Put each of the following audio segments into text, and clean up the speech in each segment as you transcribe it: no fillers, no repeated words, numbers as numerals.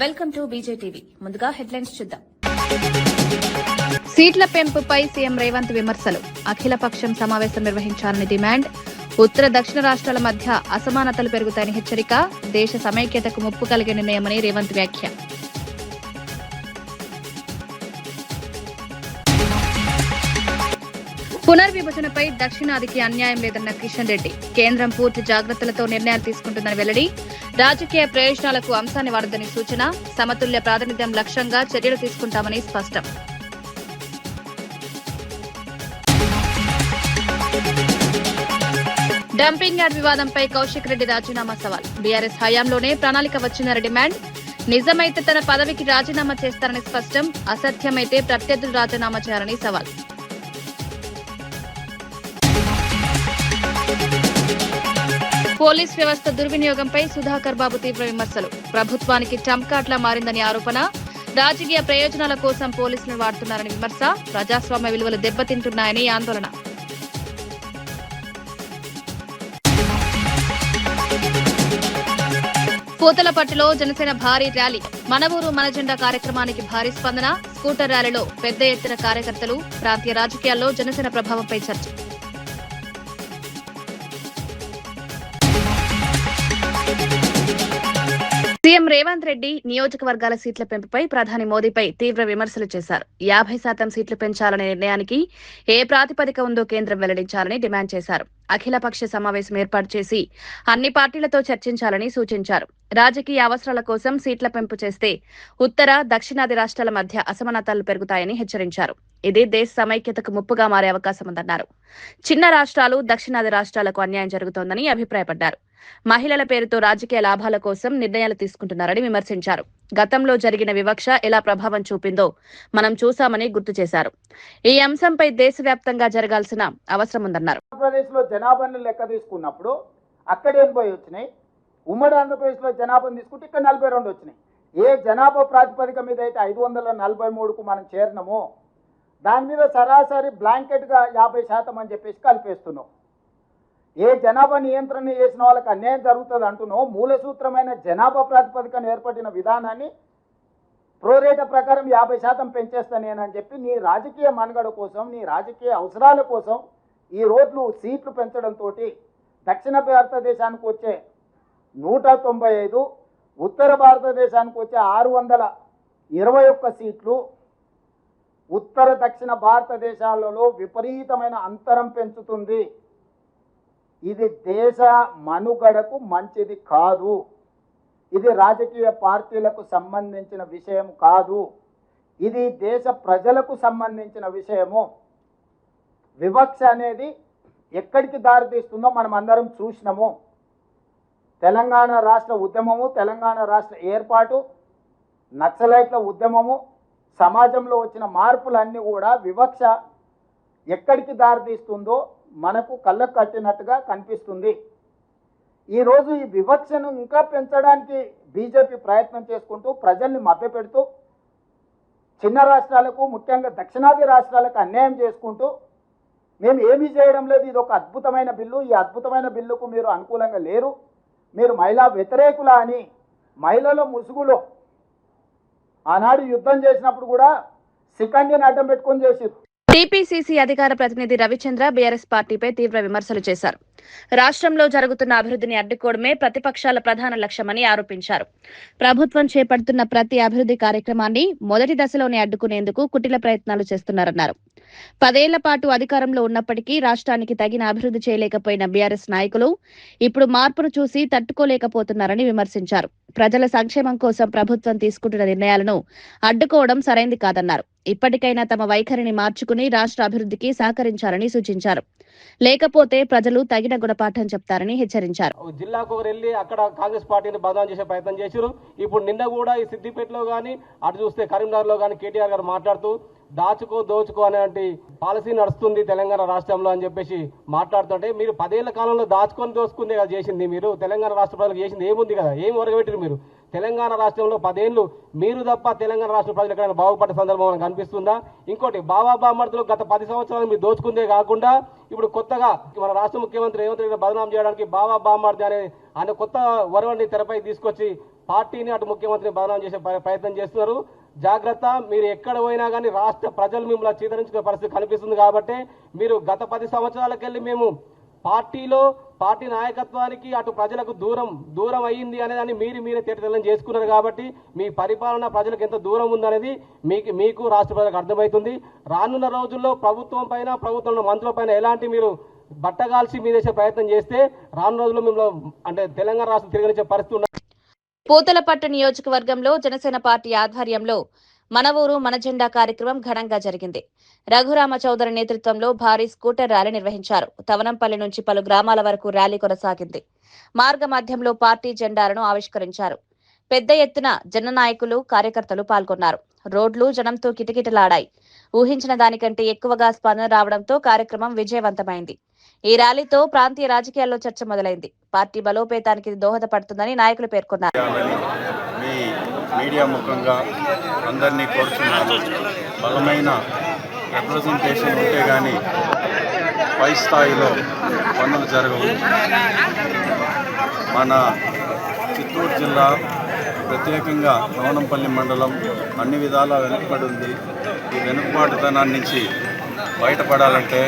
Welcome to బీజేటీవీ. ముందుగా headlines చూద్దాం. సీట్ల పెంపుపై సీఎం రేవంత్ విమర్శలు. అఖిలపక్షం సమావేశం నిర్వహించాలని డిమాండ్. ఉత్తర దక్షిణ రాష్ట్రాల మధ్య అసమానతలు పెరుగుతాయని హెచ్చరిక. దేశ సమైక్యతకు ముప్పు కలిగే నిర్ణయమని రేవంత్ వ్యాఖ్య. పునర్విభజనపై దక్షిణాదికి అన్యాయం లేదన్న కిషన్ రెడ్డి. కేంద్రం పూర్తి జాగ్రత్తలతో నిర్ణయాలు తీసుకుంటుందని వెల్లడి. రాజకీయ ప్రయోజనాలకు అంశాన్ని వాడదని సూచన. సమతుల్య ప్రాతినిధ్యం లక్ష్యంగా చర్యలు తీసుకుంటామని స్పష్టం. డంపింగ్ యార్డ్ వివాదంపై కౌశిక్ రెడ్డి రాజీనామా సవాల్. బీఆర్ఎస్ హయాంలోనే ప్రణాళిక వచ్చిందని డిమాండ్. నిజమైతే తన పదవికి రాజీనామా చేస్తారని స్పష్టం. అసత్యమైతే ప్రత్యర్థులు రాజీనామా చేయాలని సవాల్. పోలీస్ వ్యవస్థ దుర్వినియోగంపై సుధాకర్ బాబు తీవ్ర విమర్శలు. ప్రభుత్వానికి ట్రంప్ కార్డులా మారిందని ఆరోపణ. రాజకీయ ప్రయోజనాల కోసం పోలీసులను వాడుతున్నారని విమర్శ. ప్రజాస్వామ్య విలువలు దెబ్బతింటున్నాయని ఆందోళన. పూతలపట్టులో జనసేన భారీ ర్యాలీ. మన ఊరు మన జెండా కార్యక్రమానికి భారీ స్పందన. స్కూటర్ ర్యాలీలో పెద్ద ఎత్తున కార్యకర్తలు. ప్రాంతీయ రాజకీయాల్లో జనసేన ప్రభావంపై చర్చ. సీఎం రేవంత్ రెడ్డి నియోజకవర్గాల సీట్ల పెంపుపై ప్రధాని మోదీపై తీవ్ర విమర్శలు చేశారు. 50% సీట్లు పెంచాలనే నిర్ణయానికి ఏ ప్రాతిపదిక ఉందో కేంద్రం వెల్లడించాలని డిమాండ్ చేశారు. అఖిలపక్ష సమావేశం ఏర్పాటు చేసి అన్ని పార్టీలతో చర్చించాలని సూచించారు. రాజకీయ అవసరాల కోసం సీట్ల పెంపు చేస్తే ఉత్తర దక్షిణాది రాష్ట్రాల మధ్య అసమానతలు పెరుగుతాయని హెచ్చరించారు. ఇది దేశ సమైక్యతకు ముప్పుగా మారే అవకాశం ఉందన్నారు. చిన్న రాష్ట్రాలు దక్షిణాది రాష్ట్రాలకు అన్యాయం జరుగుతోందని అభిప్రాయపడ్డారు. మహిళల పేరుతో రాజకీయ లాభాల కోసం నిర్ణయాలు తీసుకుంటున్నారని విమర్శించారు. గతంలో జరిగిన వివక్ష ఎలా ప్రభావం చూపిందో మనం చూశామని గుర్తు చేశారు. ఈ అంశంపై దేశవ్యాప్తంగా జరగాల్సిన అవసరం ఉందన్నారు. ఆంధ్రప్రదేశ్లో జనాభాను లెక్క తీసుకున్నప్పుడు అక్కడ 80 వచ్చినాయి. ఉమ్మడి ఆంధ్రప్రదేశ్లో జనాభాను తీసుకుంటే ఇక్కడ 42 వచ్చినాయి. ఏ జనాభా ప్రాతిపదిక మీద అయితే 543కు మనం చేరినామో దాని మీద సరాసరి బ్లాంకెట్గా 50% అని చెప్పేసి కలిపేస్తున్నాం. ఏ జనాభా నియంత్రణ చేసిన వాళ్ళకి అన్యాయం జరుగుతుంది అంటున్నావు. మూలసూత్రమైన జనాభా ప్రాతిపదికన ఏర్పడిన విధానాన్ని ప్రోరేట ప్రకారం 50% పెంచేస్తానేనని చెప్పి నీ రాజకీయ మనుగడ కోసం, నీ రాజకీయ అవసరాల కోసం ఈ రోడ్లు సీట్లు పెంచడంతో దక్షిణ భారతదేశానికి వచ్చే 195, ఉత్తర భారతదేశానికి వచ్చే 621 సీట్లు ఉత్తర దక్షిణ భారతదేశాలలో విపరీతమైన అంతరం పెంచుతుంది. ఇది దేశ మనుగడకు మంచిది కాదు. ఇది రాజకీయ పార్టీలకు సంబంధించిన విషయం కాదు. ఇది దేశ ప్రజలకు సంబంధించిన విషయము. వివక్ష అనేది ఎక్కడికి దారితీస్తుందో మనం అందరం చూసినాము. తెలంగాణ రాష్ట్ర ఉద్యమము, తెలంగాణ రాష్ట్ర ఏర్పాటు, నక్సలైట్ల ఉద్యమము, సమాజంలో వచ్చిన మార్పులన్నీ కూడా వివక్ష ఎక్కడికి దారితీస్తుందో మనకు కళ్ళకు కట్టినట్టుగా కనిపిస్తుంది. ఈరోజు ఈ వివక్షను ఇంకా పెంచడానికి బీజేపీ ప్రయత్నం చేసుకుంటూ ప్రజల్ని మభ్యపెడుతూ చిన్న రాష్ట్రాలకు, ముఖ్యంగా దక్షిణాది రాష్ట్రాలకు అన్యాయం చేసుకుంటూ మేము ఏమీ చేయడం లేదు, ఇది ఒక అద్భుతమైన బిల్లు, ఈ అద్భుతమైన బిల్లుకు మీరు అనుకూలంగా లేరు, మీరు మహిళా వ్యతిరేకులా అని మహిళల ముసుగులో ఆనాడు యుద్ధం చేసినప్పుడు కూడా సికండిని అడ్డం పెట్టుకొని చేసారు. టీపీసీసీ అధికార ప్రతినిధి రవిచంద్ర బీఆర్ఎస్ పార్టీపై తీవ్ర విమర్శలు చేశారు. రాష్ట్రంలో జరుగుతున్న అభివృద్ధిని అడ్డుకోవడమే ప్రతిపక్షాల ప్రధాన లక్ష్యమని ఆరోపించారు. ప్రభుత్వం చేపడుతున్న ప్రతి అభివృద్ధి కార్యక్రమాన్ని మొదటి దశలోనే అడ్డుకునేందుకు కుటిల ప్రయత్నాలు చేస్తున్నారన్నారు. 10 ఏళ్ల పాటు అధికారంలో ఉన్నప్పటికీ రాష్ట్రానికి తగిన అభివృద్ధి చేయలేకపోయిన బీఆర్ఎస్ నాయకులు ఇప్పుడు మార్పును చూసి తట్టుకోలేకపోతున్నారని విమర్శించారు. ప్రజల సంక్షేమం కోసం ప్రభుత్వం తీసుకుంటున్న నిర్ణయాలను అడ్డుకోవడం సరైంది కాదన్నారు. ఇప్పటికైనా తమ వైఖరిని మార్చుకుని రాష్ట్ర అభివృద్ధికి సహకరించాలని సూచించారు. లేకపోతే ప్రజలు తగిన గుణపాఠం చెప్తారని హెచ్చరించారు. జిల్లాకు ఒకరు వెళ్ళి అక్కడ కాంగ్రెస్ పార్టీని బదనాం చేసే ప్రయత్నం చేశారు. ఇప్పుడు నిన్న కూడా ఈ సిద్దిపేటలో కానీ, అటు చూస్తే కరీంనగర్లో కానీ కేటీఆర్ గారు మాట్లాడుతూ దోచుకో అనేటువంటి పాలసీ నడుస్తుంది తెలంగాణ రాష్ట్రంలో అని చెప్పేసి మాట్లాడుతుంటే, మీరు 10 ఏళ్ల కాలంలో దోచుకుందే కదా చేసింది. మీరు తెలంగాణ రాష్ట్ర ప్రజలకు చేసింది ఏముంది కదా, ఏం ఒరగబెట్టారు మీరు? తెలంగాణ రాష్ట్రంలో 10 ఏళ్ళు మీరు తప్ప తెలంగాణ రాష్ట్ర ప్రజలు ఎక్కడైనా బాగుపడ్డ సందర్భం మనకు కనిపిస్తుందా? ఇంకోటి, బామర్దులు గత 10 సంవత్సరాలు మీరు దోచుకుందే కాకుండా ఇప్పుడు కొత్తగా మన రాష్ట్ర ముఖ్యమంత్రి రేవంత్ రెడ్డి బదనాం చేయడానికి బామర్ది అనే కొత్త వరవడిని తెరపై తీసుకొచ్చి పార్టీని అటు ముఖ్యమంత్రిని బదనాం చేసే ప్రయత్నం చేస్తున్నారు. జాగ్రత్త, మీరు ఎక్కడ పోయినా కానీ రాష్ట్ర ప్రజలు మిమ్మల్ని చీదరించుకునే పరిస్థితి కనిపిస్తుంది. కాబట్టి మీరు గత 10 సంవత్సరాలకెళ్ళి మేము పార్టీ నాయకత్వానికి అటు ప్రజలకు దూరం అయ్యింది అనేదాన్ని మీరే తేటతెల్లం చేసుకున్నారు. కాబట్టి మీ పరిపాలన ప్రజలకు ఎంత దూరం ఉందనేది మీకు రాష్ట్ర ప్రజలకు అర్థమవుతుంది. రానున్న రోజుల్లో ప్రభుత్వం పైన ప్రభుత్వంలో మంత్రుల పైన ఎలాంటి మీరు బట్టగాల్చి మీదేసే ప్రయత్నం చేస్తే రానున్న రోజుల్లో మిమ్మల్ని అంటే తెలంగాణ రాష్ట్రం తిరగనిచ్చే పరిస్థితి ఉన్నది. పూతలపట్టు నియోజకవర్గంలో జనసేన పార్టీ ఆధ్వర్యంలో మన ఊరు మన జెండా కార్యక్రమం ఘనంగా జరిగింది. రఘురామ చౌదరి నేతృత్వంలో భారీ స్కూటర్ ర్యాలీ నిర్వహించారు. తవనంపల్లి నుంచి పలు గ్రామాల వరకు ర్యాలీ కొనసాగింది. మార్గ మధ్యంలో పార్టీ జెండాలను ఆవిష్కరించారు. పెద్ద ఎత్తున జననాయకులు కార్యకర్తలు పాల్గొన్నారు. రోడ్లు జనంతో కిటకిటలాడాయి. ఊహించిన దానికంటే ఎక్కువగా స్పందన రావడంతో కార్యక్రమం విజయవంతమైంది. ఈ ర్యాలీతో ప్రాంతీయ రాజకీయాల్లో చర్చ మొదలైంది. పార్టీ బలోపేతానికి దోహదపడుతుందని నాయకులు పేర్కొన్నారు. మీడియా ముఖంగా అందరినీ కోరుతున్నాను. బలమైన రిప్రజెంటేషన్ ఉంటే కానీ పై స్థాయిలో పనులు జరగవు. మన చిత్తూరు జిల్లా ప్రత్యేకంగా నవనంపల్లి మండలం అన్ని విధాలా వెనుకబడి ఉంది. ఈ వెనుకబాటుతనాన్ని నుంచి బయటపడాలంటే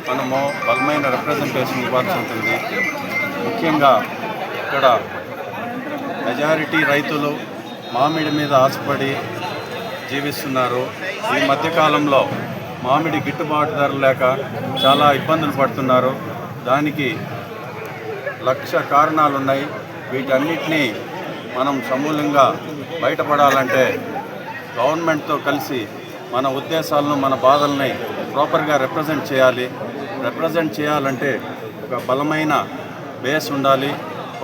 మనము బలమైన రిప్రజెంటేషన్ ఇవ్వాల్సి ఉంటుంది. ముఖ్యంగా ఇక్కడ మెజారిటీ రైతులు మామిడి మీద ఆశపడి జీవిస్తున్నారు. ఈ మధ్యకాలంలో మామిడి గిట్టుబాటు ధర లేక చాలా ఇబ్బందులు పడుతున్నారు. దానికి 1,00,000 కారణాలున్నాయి. వీటన్నిటినీ మనం సమూలంగా బయటపడాలంటే గవర్నమెంట్తో కలిసి మన ఉద్దేశాలను మన బాధల్ని ప్రాపర్గా రిప్రజెంట్ చేయాలంటే ఒక బలమైన బేస్ ఉండాలి,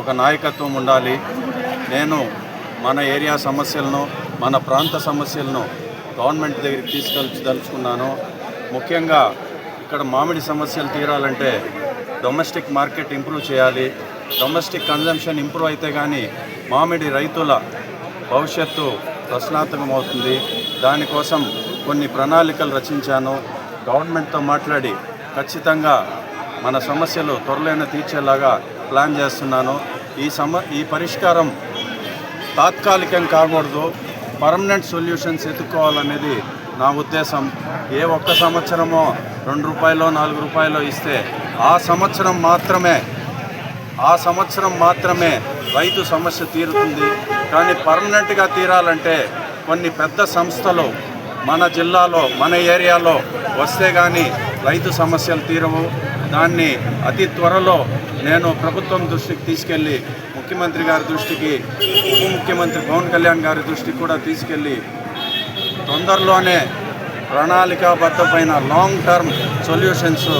ఒక నాయకత్వం ఉండాలి. నేను మన ఏరియా సమస్యలను మన ప్రాంత సమస్యలను గవర్నమెంట్ దగ్గరికి తీసుకెళ్ళదలుచుకున్నాను. ముఖ్యంగా ఇక్కడ మామిడి సమస్యలు తీరాలంటే డొమెస్టిక్ మార్కెట్ ఇంప్రూవ్ చేయాలి. డొమెస్టిక్ కన్జంప్షన్ ఇంప్రూవ్ అయితే కానీ మామిడి రైతుల భవిష్యత్తు ప్రశ్నార్థకం అవుతుంది. దానికోసం కొన్ని ప్రణాళికలు రచించాను. గవర్నమెంట్తో మాట్లాడి ఖచ్చితంగా మన సమస్యలు త్వరలోనే తీర్చేలాగా ప్లాన్ చేస్తున్నాను. ఈ పరిష్కారం తాత్కాలికం కాకూడదు, పర్మనెంట్ సొల్యూషన్స్ ఎత్తుక్కోవాలనేది నా ఉద్దేశం. ఏ ఒక్క సంవత్సరమో 2 రూపాయలు 4 రూపాయలు ఇస్తే ఆ సంవత్సరం మాత్రమే రైతు సమస్య తీరుతుంది. కానీ పర్మనెంట్గా తీరాలంటే కొన్ని పెద్ద సంస్థలు మన జిల్లాలో మన ఏరియాలో వస్తే కానీ రైతు సమస్యలు తీరవు. దాన్ని అతి త్వరలో నేను ప్రభుత్వం దృష్టికి తీసుకెళ్ళి ముఖ్యమంత్రి గారి దృష్టికి, ఉప ముఖ్యమంత్రి పవన్ కళ్యాణ్ గారి దృష్టికి కూడా తీసుకెళ్ళి తొందరలోనే ప్రణాళికాబద్ధమైన లాంగ్ టర్మ్ సొల్యూషన్స్.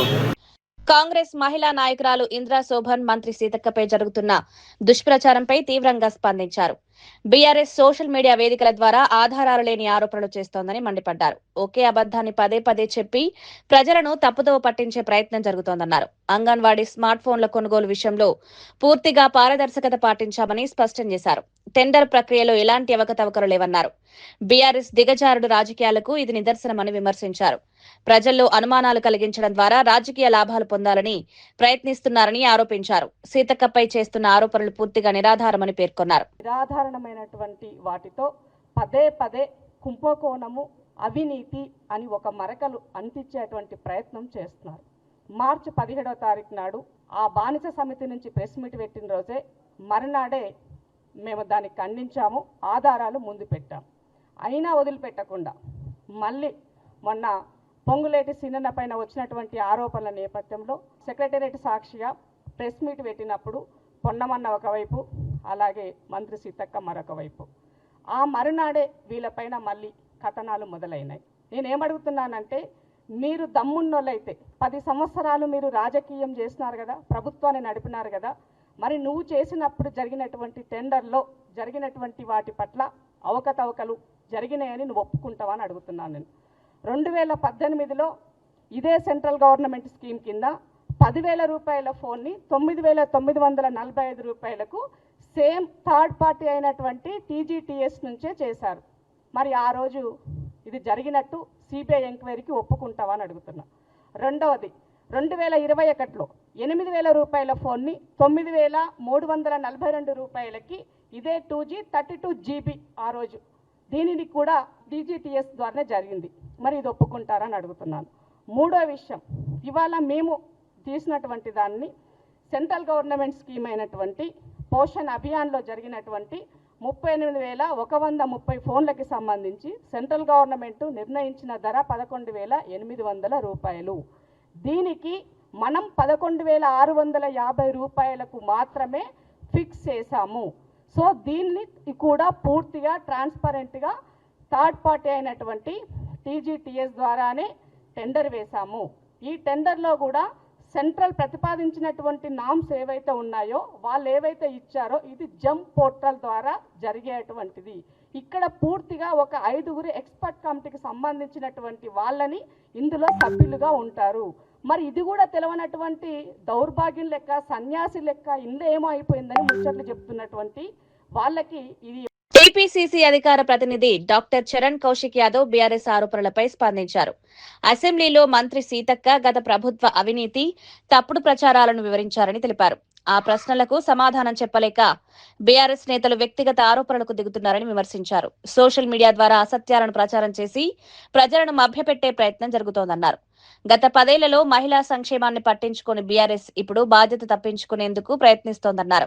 కాంగ్రెస్ మహిళా నాయకురాలు ఇంద్రా శోభన్ మంత్రి సీతక్కపై జరుగుతున్న దుష్ప్రచారంపై తీవ్రంగా స్పందించారు. బీఆర్ఎస్ సోషల్ మీడియా వేదికల ద్వారా ఆధారాలు లేని ఆరోపణలు చేస్తోందని మండిపడ్డారు. ఒకే అబద్దాన్ని పదే చెప్పి ప్రజలను తప్పుదోవ పట్టించే ప్రయత్నం జరుగుతోందన్నారు. అంగన్వాడీ స్మార్ట్ ఫోన్ల కొనుగోలు విషయంలో పూర్తిగా పారదర్శకత పాటించామని స్పష్టం చేశారు. టెండర్ ప్రక్రియలో ఎలాంటి అవకతవకలు లేవన్నారు. బీఆర్ఎస్ దిగజారుడు రాజకీయాలకు ఇది నిదర్శనమని విమర్శించారు. ప్రజల్లో అనుమానాలు కలిగించడం ద్వారా రాజకీయ లాభాలు పొందాలని ప్రయత్నిస్తున్నారని ఆరోపించారు. సీతక్కపై చేస్తున్న ఆరోపణలు పూర్తిగా నిరాధారమని పేర్కొన్నారు. నిరాధారణమైనటువంటి వాటితో పదే కుంభకోణము, అవినీతి అని ఒక మరకలు అంటించేటువంటి ప్రయత్నం చేస్తున్నారు. మార్చి 17వ తారీఖు నాడు ఆ బానిస సమితి నుంచి ప్రెస్ మీట్ పెట్టిన రోజే మరునాడే మేము దాన్ని ఖండించాము, ఆధారాలు ముందు పెట్టాం. అయినా వదిలిపెట్టకుండా మళ్ళీ మొన్న పొంగులేటి సీనన్న పైన వచ్చినటువంటి ఆరోపణల నేపథ్యంలో సెక్రటేరియట్ సాక్షిగా ప్రెస్ మీట్ పెట్టినప్పుడు పొన్నమన్న ఒకవైపు, అలాగే మంత్రి సీతక్క మరొక వైపు. ఆ మరునాడే వీళ్ళపైన మళ్ళీ కథనాలు మొదలైనాయి. నేనేమడుగుతున్నానంటే, మీరు దమ్మున్నోళ్ళైతే 10 సంవత్సరాలు మీరు రాజకీయం చేసినారు కదా, ప్రభుత్వాన్ని నడిపినారు కదా, మరి నువ్వు చేసినప్పుడు జరిగినటువంటి టెండర్లో జరిగినటువంటి వాటి పట్ల అవకతవకలు జరిగినాయని నువ్వు ఒప్పుకుంటావని అడుగుతున్నాను నేను. 2018లో ఇదే సెంట్రల్ గవర్నమెంట్ స్కీమ్ కింద 10,000 రూపాయల ఫోన్ని 9,945 రూపాయలకు సేమ్ థర్డ్ పార్టీ అయినటువంటి TGTS నుంచే చేశారు. మరి ఆ రోజు ఇది జరిగినట్టు సిబిఐ ఎంక్వైరీకి ఒప్పుకుంటావని అడుగుతున్నా. రెండవది 2021లో 8,000 రూపాయల ఫోన్ని 9,342 రూపాయలకి ఇదే 2G 32 GB ఆ రోజు దీనిని కూడా DGTS ద్వారానే జరిగింది. మరి ఇది ఒప్పుకుంటారని అడుగుతున్నాను. మూడో విషయం, ఇవాళ మేము తీసినటువంటి దాన్ని సెంట్రల్ గవర్నమెంట్ స్కీమ్ అయినటువంటి పోషణ్ అభియాన్లో జరిగినటువంటి 38,130 ఫోన్లకి సంబంధించి సెంట్రల్ గవర్నమెంట్ నిర్ణయించిన ధర 11,800 రూపాయలు. దీనికి మనం 11,650 రూపాయలకు మాత్రమే ఫిక్స్ చేశాము. సో దీన్ని కూడా పూర్తిగా ట్రాన్స్పరెంట్గా థర్డ్ పార్టీ అయినటువంటి TGTS ద్వారానే టెండర్ వేశాము. ఈ టెండర్లో కూడా సెంట్రల్ ప్రతిపాదించినటువంటి నామ్స్ ఏవైతే ఉన్నాయో వాళ్ళు ఏవైతే ఇచ్చారో ఇది జంప్ పోర్టల్ ద్వారా జరిగేటువంటిది. ఇక్కడ పూర్తిగా ఒక 5గురు ఎక్స్పర్ట్ కమిటీకి సంబంధించినటువంటి వాళ్ళని ఇందులో సభ్యులుగా ఉంటారు. మరి ఇది కూడా తెలవనటువంటి దౌర్భాగ్యం లెక్క సన్యాసి లెక్క ఇందులో ఏమో అయిపోయిందని ముచ్చట్లు చెప్తున్నటువంటి వాళ్ళకి ఇది. టీపీసీసీ అధికార ప్రతినిధి డాక్టర్ చరణ్ కౌశిక్ యాదవ్ బీఆర్ఎస్ ఆరోపణలపై స్పందించారు. అసెంబ్లీలో మంత్రి సీతక్క గత ప్రభుత్వ అవినీతి, తప్పుడు ప్రచారాలను వివరించారని తెలిపారు. ఆ ప్రశ్నలకు సమాధానం చెప్పలేక బీఆర్ఎస్ నేతలు వ్యక్తిగత ఆరోపణలకు దిగుతున్నారని విమర్శించారు. సోషల్ మీడియా ద్వారా అసత్యాలను ప్రచారం చేసి ప్రజలను మభ్యపెట్టే ప్రయత్నం జరుగుతోందన్నారు. గత 10 ఏళ్లలో మహిళా సంక్షేమాన్ని పట్టించుకుని బీఆర్ఎస్ ఇప్పుడు బాధ్యత తప్పించుకునేందుకు ప్రయత్నిస్తోందన్నారు.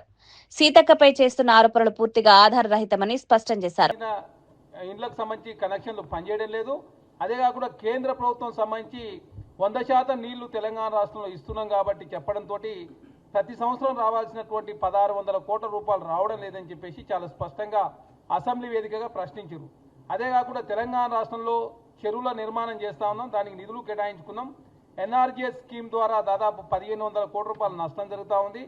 సీతక్కపై చేస్తున్న ఆరోపణలు పూర్తిగా ఆధారరహితమని స్పష్టం చేశారు. ఇండ్లకు సంబంధించి కనెక్షన్లు పనిచేయడం లేదు. అదే కాకుండా కేంద్ర ప్రభుత్వం సంబంధించి 100% నీళ్లు తెలంగాణ రాష్ట్రంలో ఇస్తున్నాం కాబట్టి చెప్పడంతో ప్రతి సంవత్సరం రావాల్సినటువంటి 1,600 కోట్ల రూపాయలు రావడం లేదని చెప్పేసి చాలా స్పష్టంగా అసెంబ్లీ వేదికగా ప్రశ్నించారు. అదే కాకుండా తెలంగాణ రాష్ట్రంలో చెరువుల నిర్మాణం చేస్తా ఉన్నాం, దానికి నిధులు కేటాయించుకున్నాం. NRGS స్కీమ్ ద్వారా దాదాపు 1,500 కోట్ల రూపాయల నష్టం జరుగుతూ ఉంది.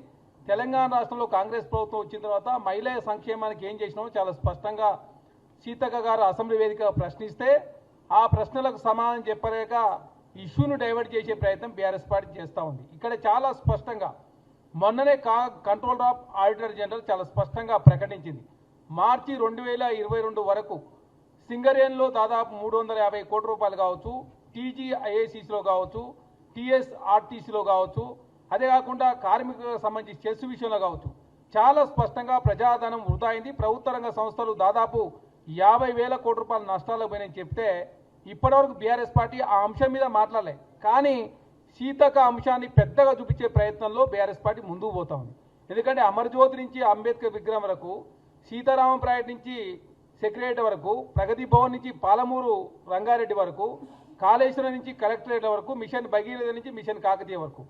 తెలంగాణ రాష్ట్రంలో కాంగ్రెస్ ప్రభుత్వం వచ్చిన తర్వాత మహిళల సంక్షేమానికి ఏం చేసినామో చాలా స్పష్టంగా సీతక్క గారు అసెంబ్లీ వేదిక ప్రశ్నిస్తే ఆ ప్రశ్నలకు సమాధానం చెప్పలేక ఇష్యూను డైవర్ట్ చేసే ప్రయత్నం బీఆర్ఎస్ పార్టీ చేస్తూ ఉంది. ఇక్కడ చాలా స్పష్టంగా మొన్ననే కంట్రోలర్ ఆఫ్ ఆడిటర్ జనరల్ చాలా స్పష్టంగా ప్రకటించింది. మార్చి 2022 వరకు సింగరేణిలో దాదాపు 350 కోట్ల రూపాయలు కావచ్చు, TGIACCలో కావచ్చు, TSRTCలో కావచ్చు, అదే కాకుండా కార్మికులకు సంబంధించి చెస్ విషయంలో కావచ్చు చాలా స్పష్టంగా ప్రజాధనం వృధా అయింది. ప్రభుత్వ రంగ సంస్థలు దాదాపు 50,000 కోట్ల రూపాయల నష్టాలకు పోయినని చెప్తే ఇప్పటివరకు బీఆర్ఎస్ పార్టీ ఆ అంశం మీద మాట్లాడలే. కానీ సీతక్క అంశాన్ని పెద్దగా చూపించే ప్రయత్నంలో బీఆర్ఎస్ పార్టీ ముందుకు పోతా ఉంది. ఎందుకంటే అమరజ్యోతి నుంచి అంబేద్కర్ విగ్రహం వరకు, సీతారామ ప్రాజెక్ట్ నుంచి సెక్రటరీ వరకు, ప్రగతి భవన్ నుంచి పాలమూరు రంగారెడ్డి వరకు, కాళేశ్వరం నుంచి కలెక్టరేట్ వరకు, మిషన్ భగీరథ నుంచి మిషన్ కాకతీయ వరకు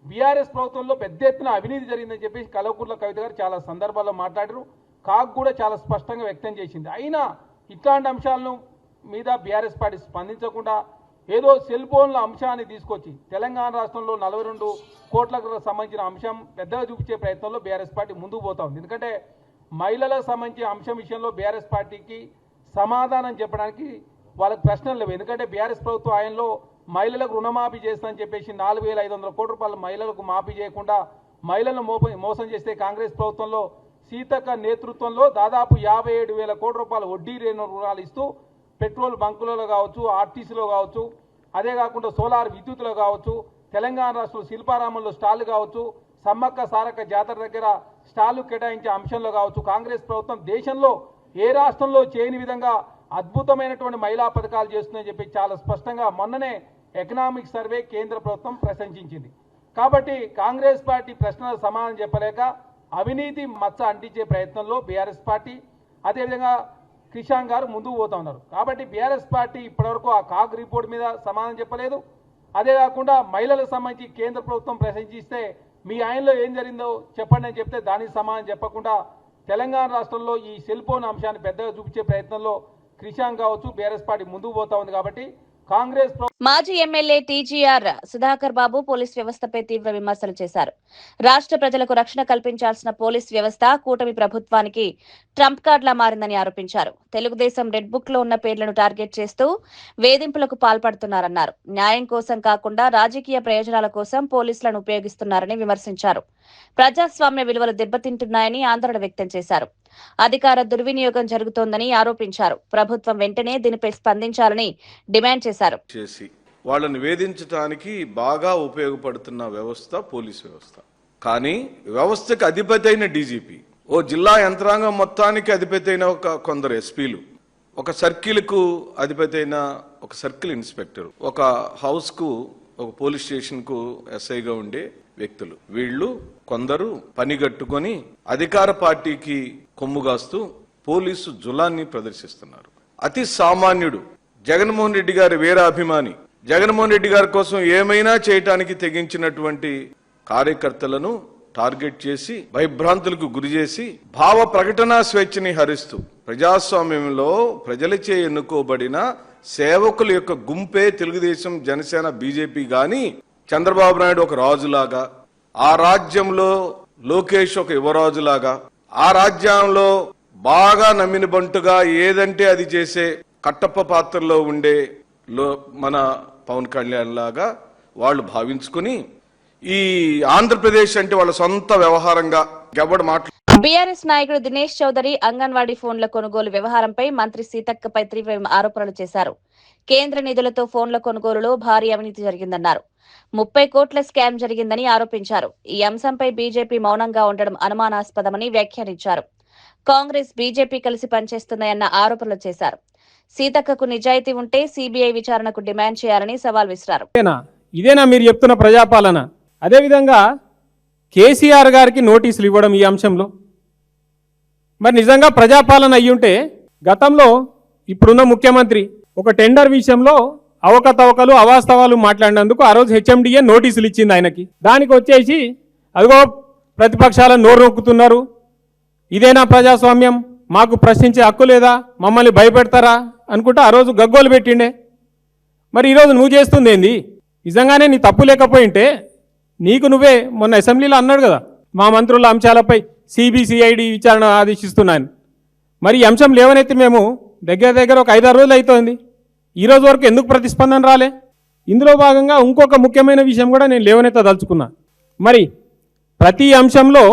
బీఆర్ఎస్ ప్రభుత్వంలో పెద్ద ఎత్తున అవినీతి జరిగిందని చెప్పేసి కల్వకుంట్ల కవిత గారు చాలా సందర్భాల్లో మాట్లాడారు. కాగ్ కూడా చాలా స్పష్టంగా వ్యక్తం చేసింది. అయినా ఇట్లాంటి అంశాలను మీద బీఆర్ఎస్ పార్టీ స్పందించకుండా ఏదో సెల్ ఫోన్ల అంశాన్ని తీసుకొచ్చి తెలంగాణ రాష్ట్రంలో 42 కోట్లకు సంబంధించిన అంశం పెద్దగా చూపించే ప్రయత్నంలో బీఆర్ఎస్ పార్టీ ముందుకు పోతా ఉంది. ఎందుకంటే మహిళలకు సంబంధించిన అంశం విషయంలో బీఆర్ఎస్ పార్టీకి సమాధానం చెప్పడానికి వాళ్ళకి ప్రశ్నలు లేవు. ఎందుకంటే బీఆర్ఎస్ ప్రభుత్వం ఆయనలో మహిళలకు రుణమాఫీ చేస్తానని చెప్పేసి 4,500 కోట్ల రూపాయలు మహిళలకు మాఫీ చేయకుండా మహిళలను మోసం చేస్తే కాంగ్రెస్ ప్రభుత్వంలో సీతక్క నేతృత్వంలో దాదాపు 57,000 కోట్ల రూపాయలు వడ్డీ రుణాలు ఇస్తూ పెట్రోల్ బంకులలో కావచ్చు, ఆర్టీసీలో కావచ్చు, అదే కాకుండా సోలార్ విద్యుత్తులో కావచ్చు, తెలంగాణ రాష్ట్రంలో శిల్పారామంలో స్టాళ్లు కావచ్చు, సమ్మక్క సారక్క జాతర దగ్గర స్టాళ్లు కేటాయించే అంశంలో కావచ్చు, కాంగ్రెస్ ప్రభుత్వం దేశంలో ఏ రాష్ట్రంలో చేయని విధంగా అద్భుతమైనటువంటి మహిళా పథకాలు చేస్తుందని చెప్పి చాలా స్పష్టంగా మొన్ననే ఎకనామిక్ సర్వే కేంద్ర ప్రభుత్వం ప్రశంసించింది. కాబట్టి కాంగ్రెస్ పార్టీ ప్రశ్నల సమాధానం చెప్పలేక అవినీతి మచ్చ అంటించే ప్రయత్నంలో బీఆర్ఎస్ పార్టీ అదేవిధంగా కిషాన్ గారు ముందుకు పోతా ఉన్నారు. కాబట్టి బీఆర్ఎస్ పార్టీ ఇప్పటివరకు ఆ కాగ్ రిపోర్ట్ మీద సమాధానం చెప్పలేదు. అదే కాకుండా మహిళలకు సంబంధించి కేంద్ర ప్రభుత్వం ప్రశంసిస్తే మీ ఆయనలో ఏం జరిగిందో చెప్పండి అని చెప్తే దానికి సమాధానం చెప్పకుండా తెలంగాణ రాష్ట్రంలో ఈ సెల్ ఫోన్ అంశాన్ని పెద్దగా చూపించే ప్రయత్నంలో కిషాన్ కావచ్చు బీఆర్ఎస్ పార్టీ ముందుకు పోతా ఉంది. కాబట్టి కాంగ్రెస్ మాజీ ఎమ్మెల్యే టీజీఆర్ సుధాకర్ బాబు పోలీస్ వ్యవస్థపై తీవ్ర విమర్శలు చేశారు. రాష్ట్ర ప్రజలకు రక్షణ కల్పించాల్సిన పోలీస్ వ్యవస్థ కూటమి ప్రభుత్వానికి ట్రంప్ కార్డులా మారిందని ఆరోపించారు. తెలుగుదేశం రెడ్ బుక్ లో ఉన్న పేర్లను టార్గెట్ చేస్తూ వేధింపులకు పాల్పడుతున్నారన్నారు. న్యాయం కోసం కాకుండా రాజకీయ ప్రయోజనాల కోసం పోలీసులను ఉపయోగిస్తున్నారని విమర్శించారు. ప్రజాస్వామ్య విలువలు దెబ్బతింటున్నాయని ఆందోళన వ్యక్తం చేశారు. అధికార దుర్వినియోగం జరుగుతోందని ఆరోపించారు. ప్రభుత్వం వెంటనే దీనిపై స్పందించాలని డిమాండ్ చేశారు. వాళ్ళని వేధించడానికి బాగా ఉపయోగపడుతున్న వ్యవస్థ పోలీస్ వ్యవస్థ. కానీ వ్యవస్థకు అధిపతి అయిన డీజీపీ, ఓ జిల్లా యంత్రాంగం మొత్తానికి అధిపతి అయిన కొందరు ఎస్పీలు, ఒక సర్కిల్కు అధిపతి అయిన ఒక సర్కిల్ ఇన్స్పెక్టర్, ఒక హౌస్కు ఒక పోలీస్ స్టేషన్కు ఎస్ఐగా ఉండే వ్యక్తులు, వీళ్ళు కొందరు పనిగట్టుకొని అధికార పార్టీకి కొమ్ముగాస్తూ పోలీసు జులాన్ని ప్రదర్శిస్తున్నారు. అతి సామాన్యుడు జగన్మోహన్ రెడ్డి గారి వీరాభిమాని, జగన్మోహన్ రెడ్డి గారి కోసం ఏమైనా చేయటానికి తెగించినటువంటి కార్యకర్తలను టార్గెట్ చేసి భయభ్రాంతులకు గురి చేసి భావ ప్రకటన స్వేచ్ఛని హరిస్తూ ప్రజాస్వామ్యంలో ప్రజలచే ఎన్నుకోబడిన సేవకుల యొక్క గుంపే తెలుగుదేశం, జనసేన, బీజేపీ గాని చంద్రబాబు నాయుడు ఒక రాజులాగా, ఆ రాజ్యంలో లోకేష్ ఒక యువరాజులాగా, ఆ రాజ్యంలో బాగా నమ్మిన బంటుగా ఏదంటే అది చేసే కట్టప్ప పాత్రలో ఉండే మన పవన్ కళ్యాణ్ లాగా వాళ్ళు భావించుకుని ఈ ఆంధ్రప్రదేశ్ అంటే వాళ్ళ సొంత వ్యవహారంగా ఎవడు బీఆర్ఎస్ నాయకుడు దినేష్ చౌదరి అంగన్వాడీ ఫోన్ల కొనుగోలు వ్యవహారంపై మంత్రి సీతక్కపై తీవ్ర ఆరోపణలు చేశారు. కేంద్ర నిధులతో ఫోన్ల కొనుగోలులో భారీ అవినీతి జరిగిందన్నారు. 30 కోట్ల స్కామ్ జరిగిందని ఆరోపించారు. ఈ అంశంపై బీజేపీ మౌనంగా ఉండడం అనుమానాస్పదమని వ్యాఖ్యానించారు. కాంగ్రెస్, బీజేపీ కలిసి పనిచేస్తున్నాయన్న ఆరోపణలు చేశారు. సీతక్కకు నిజాయితీ ఉంటే సీబీఐ విచారణకు డిమాండ్ చేయాలని సవాల్ విసిరారు. ఇదేనా మీరు చెప్తున్న ప్రజాపాలన? అదేవిధంగా కేసీఆర్ గారికి నోటీసులు ఇవ్వడం ఈ అంశంలో మరి నిజంగా ప్రజాపాలన అయ్యుంటే గతంలో ఇప్పుడున్న ముఖ్యమంత్రి ఒక టెండర్ విషయంలో అవకతవకలు అవాస్తవాలు మాట్లాడినందుకు ఆ రోజు హెచ్ఎండిఏ నోటీసులు ఇచ్చింది ఆయనకి. దానికి వచ్చేసి అదిగో ప్రతిపక్షాలను నోరు నొక్కుతున్నారు, ఇదేనా ప్రజాస్వామ్యం, మాకు ప్రశ్నించే హక్కు లేదా, మమ్మల్ని భయపెడతారా అనుకుంటా ఆ రోజు గగ్గోలు పెట్టిండే. మరి ఈరోజు నువ్వు చేస్తుంది ఏంది? నిజంగానే నీ తప్పు లేకపోయింటే నీకు నువ్వే మొన్న అసెంబ్లీలో అన్నాడు కదా, మా మంత్రుల అంశాలపై సిబిసిఐడి విచారణ ఆదేశిస్తున్నాను. మరి ఈ అంశం లేవనైతే మేము దగ్గర ఒక 5-6 రోజులు అవుతోంది. ఈ రోజు వరకు ఎందుకు ప్రతిస్పందన రాలే? ఇందులో భాగంగా ఇంకొక ముఖ్యమైన విషయం కూడా నేను లేవనెత్తదలుచుకున్నా. మరి ప్రతి అంశంలో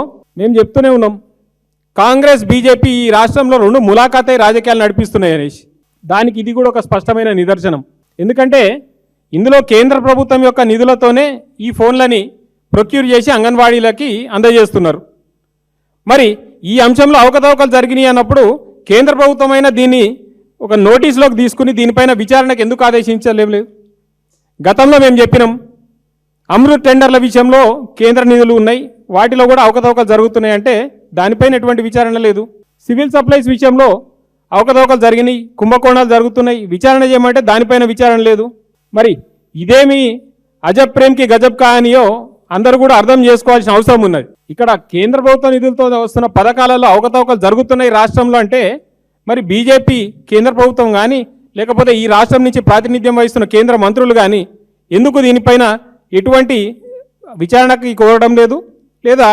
మేము చెప్తూనే ఉన్నాం, కాంగ్రెస్, బీజేపీ ఈ రాష్ట్రంలో 2 ములాఖాతై రాజకీయాలు నడిపిస్తున్నాయి అనేసి. దానికి ఇది కూడా ఒక స్పష్టమైన నిదర్శనం. ఎందుకంటే ఇందులో కేంద్ర ప్రభుత్వం యొక్క నిధులతోనే ఈ ఫోన్లని ప్రొక్యూర్ చేసి అంగన్వాడీలకి అందజేస్తున్నారు. మరి ఈ అంశంలో అవకతవకలు జరిగినాయి అన్నప్పుడు కేంద్ర ప్రభుత్వమైన దీన్ని ఒక నోటీసులోకి తీసుకుని దీనిపైన విచారణకు ఎందుకు ఆదేశించలేదు? గతంలో మేము చెప్పినాం, అమృత్ టెండర్ల విషయంలో కేంద్ర నిధులు ఉన్నాయి, వాటిలో కూడా అవకతవకలు జరుగుతున్నాయంటే దానిపైన ఎటువంటి విచారణ లేదు. సివిల్ సప్లైస్ విషయంలో అవకతవకలు జరిగినాయి, కుంభకోణాలు జరుగుతున్నాయి, విచారణ చేయమంటే దానిపైన విచారణ లేదు. మరి ఇదేమి అజబ్ ప్రేమ్కి గజబ్ కహానియో అందరూ కూడా అర్థం చేసుకోవాల్సిన అవసరం ఉన్నది. ఇక్కడ కేంద్ర ప్రభుత్వ నిధులతో వస్తున్న పథకాలలో అవకతవకలు జరుగుతున్నాయి రాష్ట్రంలో అంటే మరి బీజేపీ కేంద్ర ప్రభుత్వం కానీ లేకపోతే ఈ రాష్ట్రం నుంచి ప్రాతినిధ్యం వహిస్తున్న కేంద్ర మంత్రులు కానీ ఎందుకు దీనిపైన ఎటువంటి విచారణకి కోరడం లేదు, లేదా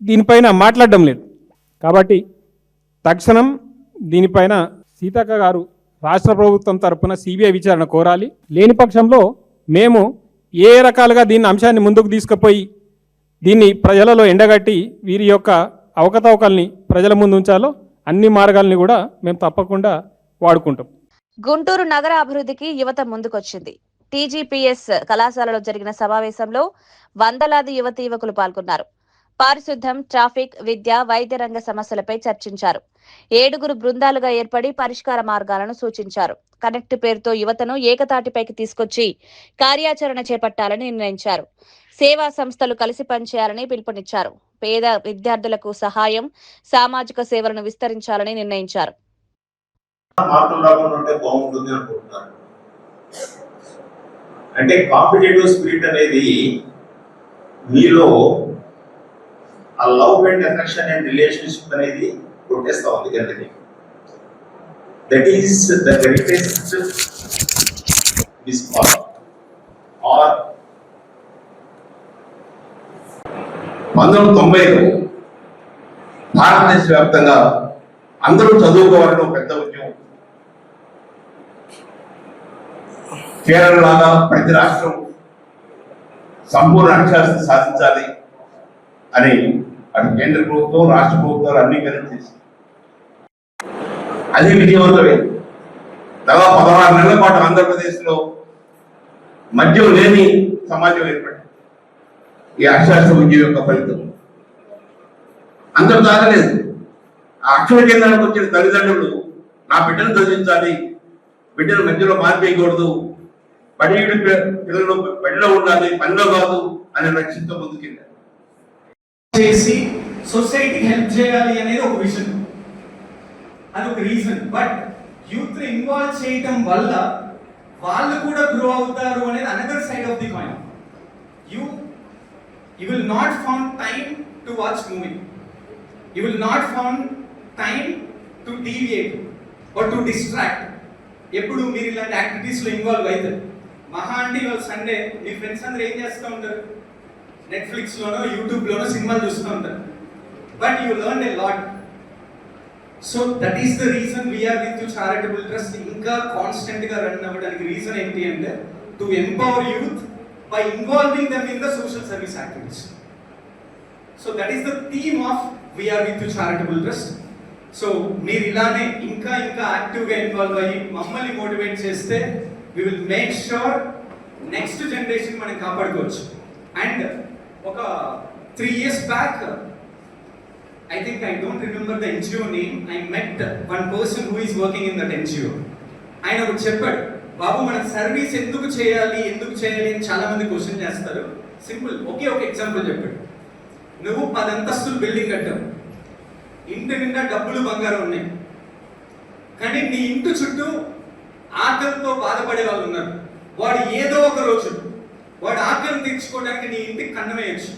దీనిపైన మాట్లాడడం లేదు? కాబట్టి తక్షణం దీనిపైన సీతక్క గారు రాష్ట్ర ప్రభుత్వం తరపున సిబిఐ విచారణ కోరాలి. లేని పక్షంలో మేము ఏ రకాలుగా దీన్ని అంశాన్ని ముందుకు తీసుకుపోయి దీన్ని ప్రజలలో ఎండగట్టి వీరి యొక్క అవకతవకల్ని ప్రజల ముందు ఉంచాలో అన్ని మార్గాల్ని కూడా మేము తప్పకుండా వాడుకుంటాం. గుంటూరు నగర అభివృద్ధికి యువత ముందుకొచ్చింది. టీజీపీఎస్ కళాశాలలో జరిగిన సమావేశంలో వందలాది యువతీ యువకులు పాల్గొన్నారు. పారిశుద్ధ్యం, ట్రాఫిక్, విద్య, వైద్య రంగ సమస్యలపై చర్చించారు. 7 బృందాలుగా ఏర్పడి పరిష్కార మార్గాలను సూచించారు. కనెక్ట్ పేరుతో యువతను ఏకతాటిపైకి తీసుకొచ్చి కార్యాచరణ చేపట్టాలని నిర్ణయించారు. సేవా సంస్థలు కలిసి పనిచేయాలని పిలుపునిచ్చారు. పేద విద్యార్థులకు సహాయం, సామాజిక సేవలను విస్తరించాలని నిర్ణయించారు. అంటే కాంపిటేటివ్ స్పిరిట్ అనేది మీలో ఆ love and affection and relationship అనేది కొట్టేస్తా ఉంది కిందకి. That is the greatest this call. Or 1990లో భారతదేశ వ్యాప్తంగా అందరూ చదువుకోవాలని ఒక పెద్ద ఉద్యమం. కేరళ లాగా ప్రతి రాష్ట్రం సంపూర్ణ అక్షరాస్యత సాధించాలి అని అటు కేంద్ర ప్రభుత్వం రాష్ట్ర ప్రభుత్వాలు అన్ని కలిసి చేసి అది విజయవంతమైంది. దాదాపు 16 నెలల పాటు ఆంధ్రప్రదేశ్లో మద్యం లేని సమాజం ఏర్పడింది. ఈ అక్షరాస్యత ఉద్యమం యొక్క ఫలితం అందరూ తాగలేదు. ఆ అక్షర కేంద్రానికి వచ్చిన తల్లిదండ్రులు నా బిడ్డను చదివించాలి, బిడ్డను మధ్యలో మార్పేయకూడదు, పిల్లలు బడిలో ఉండాలి, పనిలో కాదు అనే లక్ష్యంతో ముందుకెళ్ళారు. చేసి సొసైటీకి హెల్ప్ చేయాలి అనేది ఒక విజన్, అది ఒక రీజన్. బట్ యూత్ ఇన్వాల్వ్ చేయటం వల్ల వాళ్ళు కూడా గ్రో అవుతారు అనేది another side of the coin. You will not found time to watch movie, you will not found time to deviate or to distract. ఎప్పుడు మీరు ఇలాంటి యాక్టివిటీస్లో ఇన్వాల్వ్ అవుతారు. మహా అంటే ఇవాళ సండే మీ ఫ్రెండ్స్ అందరూ ఏం చేస్తూ ఉంటారు? నెట్ఫ్లిక్స్లోనో యూట్యూబ్లోనో సినిమాలు చూస్తూ ఉంటారు. But you learn a lot. So that is the reason we are with you charitable trust ఇంకా కాన్స్టెంట్గా రన్ అవ్వడానికి రీజన్ ఏంటి అంటే to empower youth by involving them in the social service activities. So that is the theme of we are with you charitable trust. So మీరు ఇలానే ఇంకా ఇంకా యాక్టివ్గా ఇన్వాల్వ్ అయ్యి మమ్మల్ని మోటివేట్ చేస్తే we will make sure next generation మనం కాపాడుకోవచ్చు. అండ్ ఒక 3 years back, I think I don't remember the NGO name, I met one person who is working in that NGO. ఆయన ఒకటి చెప్పాడు, బాబు మన సర్వీస్ ఎందుకు చేయాలి అని చాలా మంది క్వశ్చన్ చేస్తారు. సింపుల్ ఒకే ఒక ఎగ్జాంపుల్ చెప్పాడు. నువ్వు 10 అంతస్తులు బిల్డింగ్ కట్టావు, ఇంటి నిండా డబ్బులు బంగారం ఉన్నాయి, కానీ నీ ఇంటి చుట్టూ ఆకలితో బాధపడే వాళ్ళు ఉన్నారు. వాడు ఏదో ఒక రోజు వాడు ఆకలిని తీర్చుకోవడానికి నీ ఇంటికి కన్నం వేయచ్చు,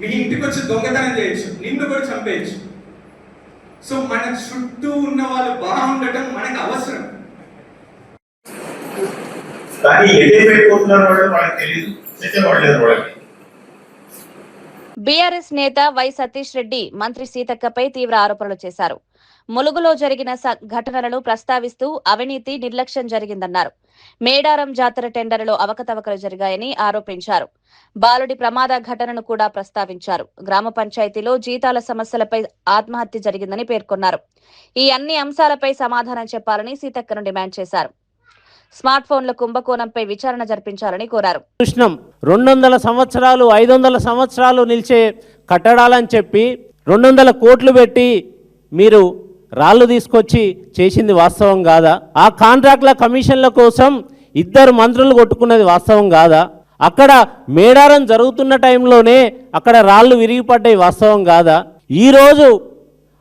మీ ఇంటికి వచ్చి దొంగతనం చేయొచ్చు, నిన్ను కూడా చంపేయచ్చు. సో మన చుట్టూ ఉన్న వాళ్ళు బాగుండటం మనకు అవసరం. కానీ ఎడైపోతున్నారు వాళ్ళకి తెలియదు, చెప్పేవాళ్ళు వాళ్ళకి. బీఆర్ఎస్ నేత వై సతీష్ రెడ్డి మంత్రి సీతక్కపై తీవ్ర ఆరోపణలు చేశారు. ములుగులో జరిగిన ఘటనలను ప్రస్తావిస్తూ అవినీతి నిర్లక్ష్యం జరిగిందన్నారు. మేడారం జాతర టెండర్లో అవకతవకలు జరిగాయని ఆరోపించారు. బాలుడి ప్రమాద ఘటనను కూడా ప్రస్తావించారు. గ్రామ పంచాయతీలో జీతాల సమస్యలపై ఆత్మహత్య జరిగిందని పేర్కొన్నారు. ఈ అన్ని అంశాలపై సమాధానం చెప్పాలని సీతక్కను డిమాండ్ చేశారు. స్మార్ట్ ఫోన్ల కుంభకోణంపై విచారణ జరిపించాలని కోరారు. 200 సంవత్సరాలు 500 సంవత్సరాలు నిలిచే కట్టడాలని చెప్పి 200 కోట్లు పెట్టి మీరు రాళ్ళు తీసుకొచ్చి చేసింది వాస్తవం కాదా? ఆ కాంట్రాక్ట్ల కమిషన్ల కోసం 2 మంత్రులు కొట్టుకున్నది వాస్తవం కాదా? అక్కడ మేడారం జరుగుతున్న టైంలోనే అక్కడ రాళ్ళు విరిగిపడ్డాయి వాస్తవం కాదా? ఈరోజు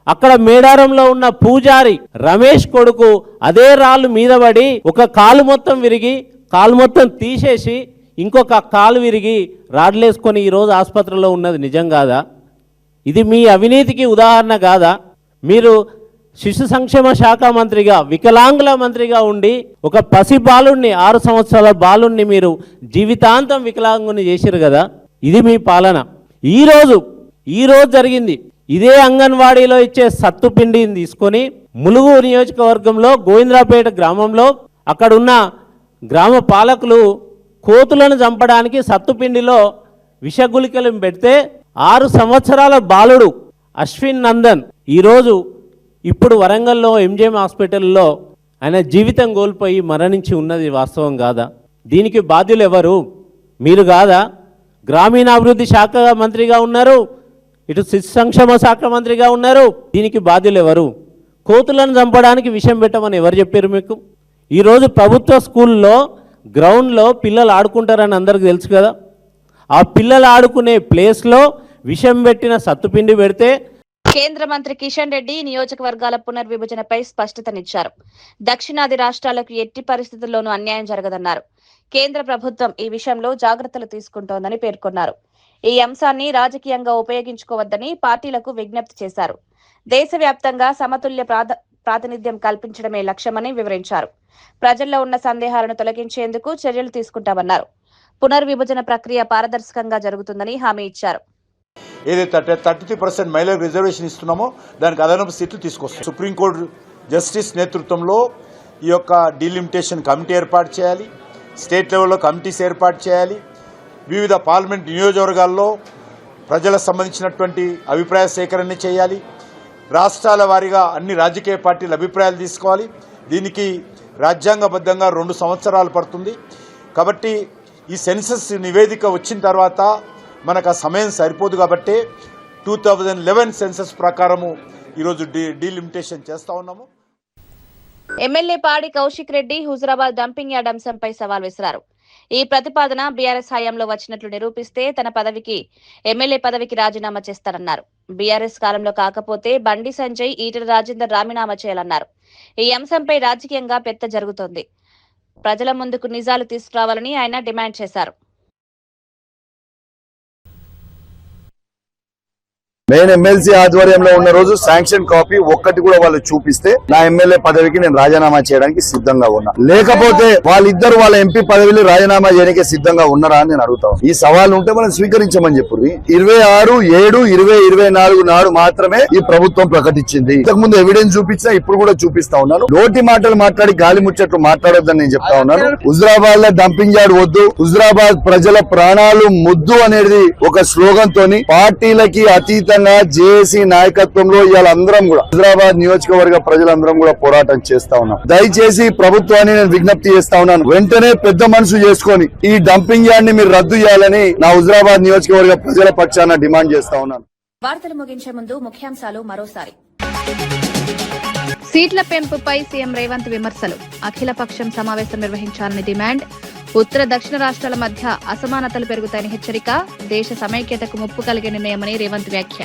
అక్కడ మేడారంలో ఉన్న పూజారి రమేష్ కొడుకు అదే రాళ్ళు మీద పడి ఒక కాలు మొత్తం విరిగి కాలు మొత్తం తీసేసి ఇంకొక కాలు విరిగి రాడ్లేసుకొని ఈరోజు ఆసుపత్రిలో ఉన్నది నిజం కాదా? ఇది మీ అవినీతికి ఉదాహరణ కాదా? మీరు శిశు సంక్షేమ శాఖ మంత్రిగా వికలాంగుల మంత్రిగా ఉండి ఒక పసి బాలుణ్ణి 6 సంవత్సరాల బాలుణ్ణి మీరు జీవితాంతం వికలాంగుని చేశారు కదా. ఇది మీ పాలన. ఈరోజు జరిగింది ఇదే అంగన్వాడీలో ఇచ్చే సత్తుపిండిని తీసుకొని ములుగు నియోజకవర్గంలో గోవింద్రాపేట గ్రామంలో అక్కడున్న గ్రామ పాలకులు కోతులను చంపడానికి సత్తుపిండిలో విషగుళికలను పెడితే 6 సంవత్సరాల బాలుడు అశ్విన్ నందన్ ఈరోజు ఇప్పుడు వరంగల్లో ఎంజిఎం హాస్పిటల్లో ఆయన జీవితం కోల్పోయి మరణించి ఉన్నది వాస్తవం కాదా? దీనికి బాధ్యులు ఎవరు? మీరు కాదా? గ్రామీణాభివృద్ధి శాఖ మంత్రిగా ఉన్నారు, ఇటు శిశు సంక్షేమ శాఖ మంత్రిగా ఉన్నారు. దీనికి బాధ్యులు ఎవరు? కోతులను చంపడానికి విషం పెట్టమని ఎవరు చెప్పారు మీకు? ఈరోజు ప్రభుత్వ స్కూల్లో గ్రౌండ్లో పిల్లలు ఆడుకుంటారని అందరికీ తెలుసు కదా. ఆ పిల్లలు ఆడుకునే ప్లేస్లో విషం పెట్టిన సత్తుపిండి పెడితే కేంద్ర మంత్రి కిషన్ రెడ్డి నియోజకవర్గాల పునర్విభజనపై స్పష్టతనిచ్చారు. దక్షిణాది రాష్ట్రాలకు ఎట్టి పరిస్థితుల్లోనూ అన్యాయం జరగదన్నారు. కేంద్ర ప్రభుత్వం ఈ విషయంలో జాగ్రత్తలు తీసుకుంటోందని పేర్కొన్నారు. ఈ అంశాన్ని రాజకీయంగా ఉపయోగించుకోవద్దని పార్టీలకు విజ్ఞప్తి చేశారు. దేశవ్యాప్తంగా సమతుల్య ప్రాతినిధ్యం కల్పించడమే లక్ష్యమని వివరించారు. ప్రజల్లో ఉన్న సందేహాలను తొలగించేందుకు చర్యలు తీసుకుంటామన్నారు. పునర్విభజన ప్రక్రియ పారదర్శకంగా జరుగుతుందని హామీ ఇచ్చారు. ఏదైతే 33% మహిళలకు రిజర్వేషన్ ఇస్తున్నామో దానికి అదనపు సీట్లు తీసుకొస్తాం. సుప్రీంకోర్టు జస్టిస్ నేతృత్వంలో ఈ యొక్క డీలిమిటేషన్ కమిటీ ఏర్పాటు చేయాలి. స్టేట్ లెవెల్లో కమిటీస్ ఏర్పాటు చేయాలి. వివిధ పార్లమెంట్ నియోజకవర్గాల్లో ప్రజలకు సంబంధించినటువంటి అభిప్రాయ సేకరణ చేయాలి. రాష్ట్రాల వారీగా అన్ని రాజకీయ పార్టీల అభిప్రాయాలు తీసుకోవాలి. దీనికి రాజ్యాంగబద్ధంగా 2 సంవత్సరాలు పడుతుంది. కాబట్టి ఈ సెన్సస్ నివేదిక వచ్చిన తర్వాత మనకు ఆ సమయం సరిపోదు. కాబట్టి 2011 సెన్సస్ ప్రకారము ఈరోజు డీలిమిటేషన్ చేస్తా ఉన్నాము. ఎమ్మెల్యే పాడి కౌశిక్ రెడ్డి హుజురాబాద్ డంపింగ్ యార్డ్ అంశంపై సవాల్ విసిరారు. ఈ ప్రతిపాదన బీఆర్ఎస్ హయాంలో వచ్చినట్లు నిరూపిస్తే తన ఎమ్మెల్యే పదవికి రాజీనామా చేస్తారన్నారు. బీఆర్ఎస్ కాలంలో కాకపోతే బండి సంజయ్, ఈటెల రాజేందర్ రాజీనామా చేయాలన్నారు. ఈ అంశంపై రాజకీయంగా పెద్ద జరుగుతోంది. ప్రజల ముందుకు నిజాలు తీసుకురావాలని ఆయన డిమాండ్ చేశారు. నేను ఎమ్మెల్సీ ఆధ్వర్యంలో ఉన్న రోజు శాంక్షన్ కాపీ ఒక్కటి కూడా వాళ్ళు చూపిస్తే నా ఎమ్మెల్యే పదవికి నేను రాజీనామా చేయడానికి సిద్ధంగా ఉన్నా. లేకపోతే వాళ్ళిద్దరు వాళ్ళ ఎంపీ పదవిని రాజీనామా చేయడానికి సిద్ధంగా ఉన్నారా అని నేను అడుగుతాను. ఈ సవాల్ ఉంటే మనం స్వీకరించమని చెప్పుర్రి. 26/7/2024 నాడు మాత్రమే ఈ ప్రభుత్వం ప్రకటించింది. ఇంతకుముందు ఎవిడెన్స్ చూపించినా ఇప్పుడు కూడా చూపిస్తా ఉన్నాను. నోటి మాటలు మాట్లాడి గాలి ముచ్చట్లు మాట్లాడొద్దని నేను చెప్తా ఉన్నాను. హుజురాబాద్ లో డంపింగ్ యార్డ్ వద్దు, హుజురాబాద్ ప్రజల ప్రాణాలు ముద్దు అనేది ఒక స్లోగన్ తోని పార్టీలకి అతీతంగా జేఏసీ నాయకత్వంలో ఇవాళ అందరం కూడా హైదరాబాద్ నియోజకవర్గ ప్రజలందరం కూడా పోరాటం చేస్తా ఉన్నాం. దయచేసి ప్రభుత్వాన్ని నేను విజ్ఞప్తి చేస్తా ఉన్నాను, వెంటనే పెద్ద మనసు చేసుకొని ఈ డంపింగ్ యార్డ్ ని మీరు రద్దు చేయాలని నా హుజురాబాద్ నియోజకవర్గ ప్రజల పక్షాన డిమాండ్ చేస్తా ఉన్నాను. వార్తలు ముగించే ముందు ముఖ్యాంశాలు మరోసారి. సీట్ల పెంపుపై సీఎం రేవంత్ విమర్శలు. అఖిలపక్షం సమావేశం నిర్వహించాలని డిమాండ్. ఉత్తర దక్షిణ రాష్ట్రాల మధ్య అసమానతలు పెరుగుతాయని హెచ్చరిక. దేశ సమైక్యతకు ముప్పు కలిగే నిర్ణయమని రేవంత్ వ్యాఖ్య.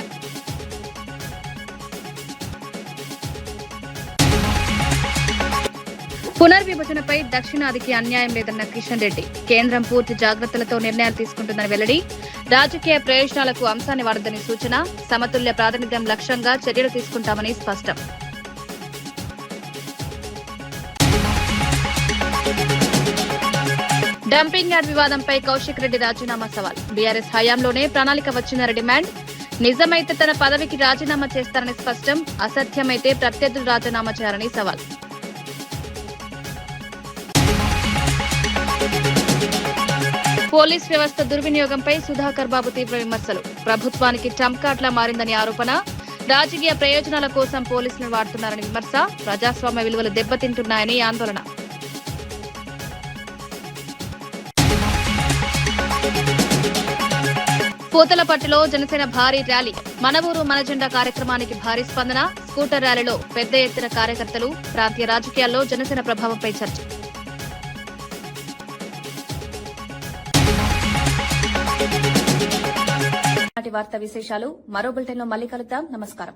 పునర్విభజనపై దక్షిణాదికి అన్యాయం లేదన్న కిషన్ రెడ్డి. కేంద్రం పూర్తి జాగ్రత్తలతో నిర్ణయాలు తీసుకుంటుందని వెల్లడి. రాజకీయ ప్రయోజనాలకు అంశాన్ని వాడొద్దని సూచన. సమతుల్య ప్రాతినిధ్యం లక్ష్యంగా చర్యలు తీసుకుంటామని స్పష్టం. డంపింగ్ యార్డ్ వివాదంపై కౌశిక్ రెడ్డి రాజీనామా సవాల్. బీఆర్ఎస్ హయాంలోనే ప్రణాళిక వచ్చిందని డిమాండ్. నిజమైతే తన పదవికి రాజీనామా చేస్తారని స్పష్టం. అసత్యమైతే ప్రత్యర్థులు రాజీనామా చేయాలని సవాల్. పోలీస్ వ్యవస్థ దుర్వినియోగంపై సుధాకర్ బాబు తీవ్ర విమర్శలు. ప్రభుత్వానికి ట్రంప్ కార్డులా మారిందని ఆరోపణ. రాజకీయ ప్రయోజనాల కోసం పోలీసులను వాడుతున్నారని విమర్శ. ప్రజాస్వామ్య విలువలు దెబ్బతింటున్నాయని ఆందోళన. పూతలపట్టులో జనసేన భారీ ర్యాలీ. మన ఊరు మన జెండా కార్యక్రమానికి భారీ స్పందన. స్కూటర్ ర్యాలీలో పెద్ద ఎత్తున కార్యకర్తలు. ప్రాంతీయ రాజకీయాల్లో జనసేన ప్రభావంపై చర్చ. వార్తా విశేషాలు మరో బులెటిన్లో మళ్ళీ కలుద్దాం. నమస్కారం.